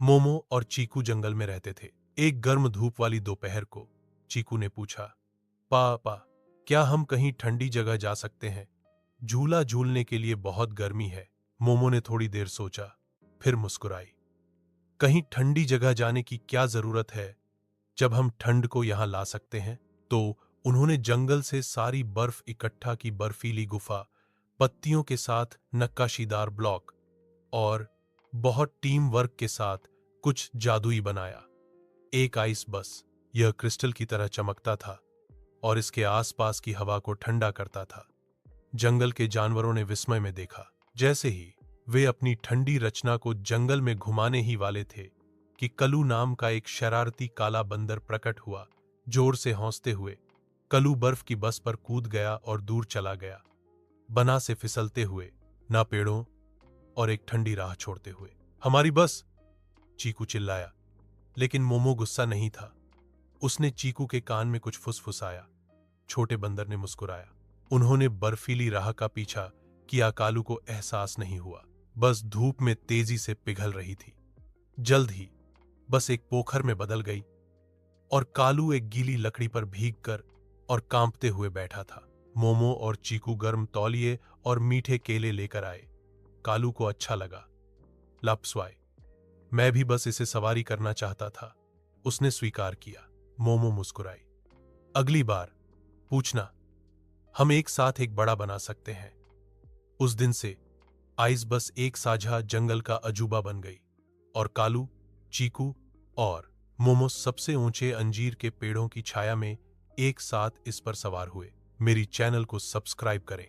मोमो और चीकू जंगल में रहते थे। एक गर्म धूप वाली दोपहर को चीकू ने पूछा, पापा, क्या हम कहीं ठंडी जगह जा सकते हैं? झूला झूलने के लिए बहुत गर्मी है। मोमो ने थोड़ी देर सोचा, फिर मुस्कुराई। कहीं ठंडी जगह जाने की क्या जरूरत है जब हम ठंड को यहां ला सकते हैं? तो उन्होंने जंगल से सारी बर्फ इकट्ठा की, बर्फीली गुफा, पत्तियों के साथ नक्काशीदार ब्लॉक और बहुत टीम वर्क के साथ कुछ जादुई बनाया। एक आइस बस, यह क्रिस्टल की तरह चमकता था और इसके आसपास की हवा को ठंडा करता था। जंगल के जानवरों ने विस्मय में देखा। जैसे ही वे अपनी ठंडी रचना को जंगल में घुमाने ही वाले थे कि कलू नाम का एक शरारती काला बंदर प्रकट हुआ। जोर से हौंसते हुए कलू बर्फ की बस पर कूद गया और दूर चला गया, बना से फिसलते हुए, ना पेड़ों और एक ठंडी राह छोड़ते हुए। हमारी बस! चीकू चिल्लाया, लेकिन मोमो गुस्सा नहीं था। उसने चीकू के कान में कुछ फुसफुसाया। छोटे बंदर ने मुस्कुराया। उन्होंने बर्फीली राह का पीछा किया। कालू को एहसास नहीं हुआ, बस धूप में तेजी से पिघल रही थी। जल्द ही बस एक पोखर में बदल गई और कालू एक गीली लकड़ी पर भीगकर और कांपते हुए बैठा था। मोमो और चीकू गर्म तौलिए और मीठे केले लेकर आए। कालू को अच्छा लगा। लपस्वाए, मैं भी बस इसे सवारी करना चाहता था, उसने स्वीकार किया। मोमो मुस्कुराई। अगली बार पूछना, हम एक साथ एक बड़ा बना सकते हैं। उस दिन से आइस बस एक साझा जंगल का अजूबा बन गई और कालू, चीकू और मोमो सबसे ऊंचे अंजीर के पेड़ों की छाया में एक साथ इस पर सवार हुए। मेरी चैनल को सब्सक्राइब करें।